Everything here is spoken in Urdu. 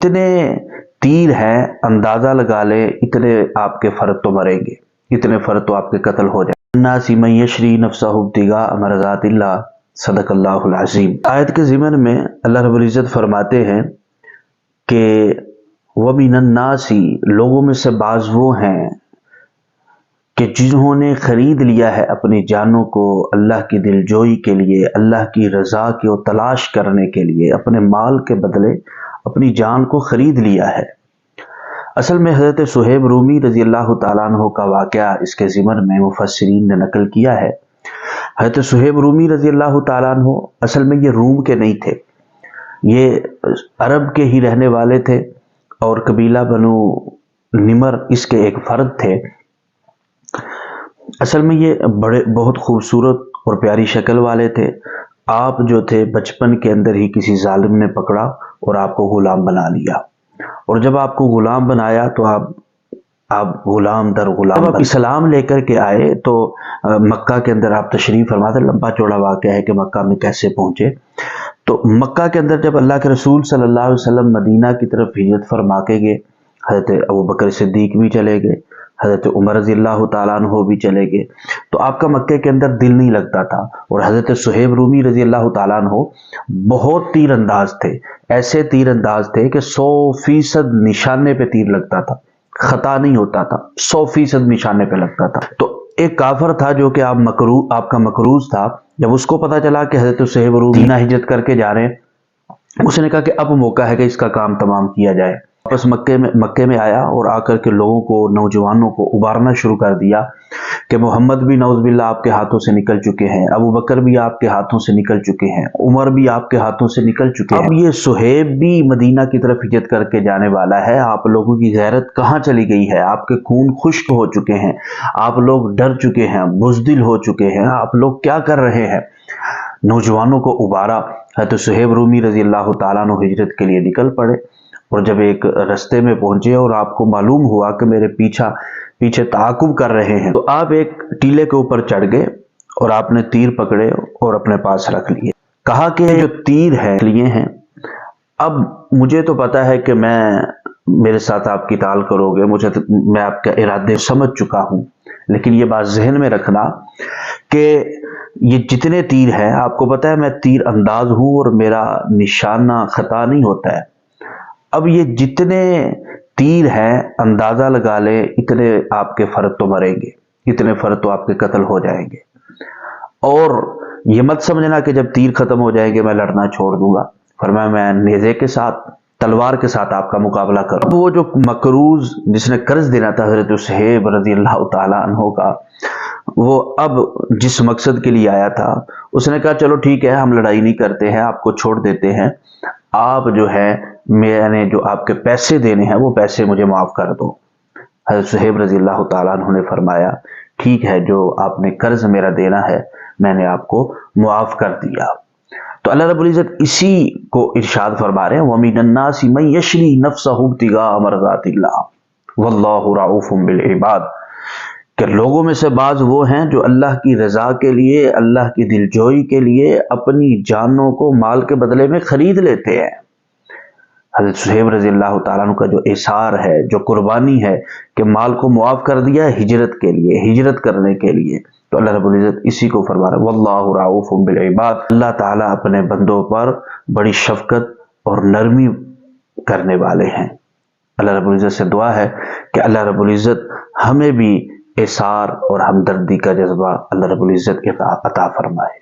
اتنے تیر ہیں اندازہ لگا لے اتنے آپ کے فرد تو مریں گے، اتنے فرد تو آپ کے قتل ہو جائیں۔ الناس من یشری نفسہ ابتغاء مرضات اللہ، صدق اللہ العظیم۔ آیت کے ضمن میں اللہ رب العزت فرماتے ہیں کہ وَمِنَ النَّاسِ، لوگوں میں سے بعض وہ ہیں کہ جنہوں نے خرید لیا ہے اپنی جانوں کو اللہ کی دلجوئی کے لیے، اللہ کی رضا کو تلاش کرنے کے لیے، اپنے مال کے بدلے اپنی جان کو خرید لیا ہے۔ اصل میں حضرت صہیب رومی رضی اللہ تعالیٰ عنہ کا واقعہ اس کے ضمن میں مفسرین نے نقل کیا ہے۔ حضرت صہیب رومی رضی اللہ تعالیٰ عنہ اصل میں یہ روم کے نہیں تھے، یہ عرب کے ہی رہنے والے تھے اور قبیلہ بنو نمر اس کے ایک فرد تھے۔ اصل میں یہ بہت خوبصورت اور پیاری شکل والے تھے۔ آپ جو تھے بچپن کے اندر ہی کسی ظالم نے پکڑا اور آپ کو غلام بنا لیا، اور جب آپ کو غلام بنایا تو آپ غلام در غلام جب آپ اسلام لے کر کے آئے تو مکہ کے اندر آپ تشریف فرما تھے۔ لمبا چوڑا واقعہ ہے کہ مکہ میں کیسے پہنچے۔ تو مکہ کے اندر جب اللہ کے رسول صلی اللہ علیہ وسلم مدینہ کی طرف ہجرت فرما کے گئے، حضرت ابوبکر صدیق بھی چلے گئے، حضرت عمر رضی اللہ تعالیٰ عنہ بھی چلے گئے، تو آپ کا مکے کے اندر دل نہیں لگتا تھا۔ اور حضرت صہیب رومی رضی اللہ تعالیٰ عنہ بہت تیر انداز تھے، ایسے تیر انداز تھے کہ 100% نشانے پہ تیر لگتا تھا، خطا نہیں ہوتا تھا، 100% نشانے پہ لگتا تھا۔ تو ایک کافر تھا جو کہ آپ کا مکروز تھا، جب اس کو پتا چلا کہ حضرت صہیب رومی مدینہ ہجرت کر کے جا رہے ہیں، اس نے کہا کہ اب موقع ہے کہ اس کا کام تمام کیا جائے۔ واپس مکے میں آیا اور آ کر کے لوگوں کو، نوجوانوں کو ابارنا شروع کر دیا کہ محمد بھی نعوذ باللہ آپ کے ہاتھوں سے نکل چکے ہیں، ابو بکر بھی آپ کے ہاتھوں سے نکل چکے ہیں، عمر بھی آپ کے ہاتھوں سے نکل چکے ہیں، اب یہ صہیب بھی مدینہ کی طرف ہجرت کر کے جانے والا ہے۔ آپ لوگوں کی غیرت کہاں چلی گئی ہے؟ آپ کے خون خشک ہو چکے ہیں، آپ لوگ ڈر چکے ہیں، بزدل ہو چکے ہیں، آپ لوگ کیا کر رہے ہیں؟ نوجوانوں کو ابارا۔ حضرت صہیب رومی رضی اللہ تعالیٰ عنہ ہجرت کے لیے نکل پڑے، اور جب ایک رستے میں پہنچے اور آپ کو معلوم ہوا کہ میرے پیچھے تعاقب کر رہے ہیں، تو آپ ایک ٹیلے کے اوپر چڑھ گئے اور آپ نے تیر پکڑے اور اپنے پاس رکھ لیے۔ کہا کہ جو تیر ہے لیے ہیں، اب مجھے تو پتا ہے کہ میرے ساتھ آپ قتال کرو گے، میں آپ کا ارادے سمجھ چکا ہوں، لیکن یہ بات ذہن میں رکھنا کہ یہ جتنے تیر ہیں، آپ کو پتا ہے میں تیر انداز ہوں اور میرا نشانہ خطا نہیں ہوتا ہے۔ اب یہ جتنے تیر ہیں اندازہ لگا لے اتنے آپ کے فرد تو مریں گے، اتنے فرد تو آپ کے قتل ہو جائیں گے، اور یہ مت سمجھنا کہ جب تیر ختم ہو جائیں گے میں لڑنا چھوڑ دوں گا۔ فرمایا میں نیزے کے ساتھ، تلوار کے ساتھ آپ کا مقابلہ کروں۔ اب وہ جو مکروز جس نے قرض دینا تھا حضرت صہیب رضی اللہ تعالیٰ عنہ کا، وہ اب جس مقصد کے لیے آیا تھا، اس نے کہا چلو ٹھیک ہے، ہم لڑائی نہیں کرتے ہیں، آپ کو چھوڑ دیتے ہیں، آپ جو ہے میں نے جو آپ کے پیسے دینے ہیں وہ پیسے مجھے معاف کر دو۔ حضرت صہیب رضی اللہ تعالیٰ عنہ نے فرمایا ٹھیک ہے، جو آپ نے قرض میرا دینا ہے میں نے آپ کو معاف کر دیا۔ تو اللہ رب العزت اسی کو ارشاد فرما رہے ہیں وَمِنَ النَّاسِ مَن یَشْرِی نَفْسَهُ ابْتِغَاءَ مَرْضَاتِ اللَّهِ وَاللَّهُ رَءُوفٌ بِالْعِبَادِ، کہ لوگوں میں سے بعض وہ ہیں جو اللہ کی رضا کے لیے، اللہ کی دلجوئی کے لیے اپنی جانوں کو مال کے بدلے میں خرید لیتے ہیں۔ حضرت صہیب رضی اللہ تعالیٰ عنہ کا جو اثار ہے، جو قربانی ہے کہ مال کو معاف کر دیا ہے ہجرت کے لیے، ہجرت کرنے کے لیے، تو اللہ رب العزت اسی کو فرما رہا ہے واللہ رؤوف بالعباد۔ اللہ تعالیٰ اپنے بندوں پر بڑی شفقت اور نرمی کرنے والے ہیں۔ اللہ رب العزت سے دعا ہے کہ اللہ رب العزت ہمیں بھی اثار اور ہمدردی کا جذبہ اللہ رب العزت عطا فرمائے۔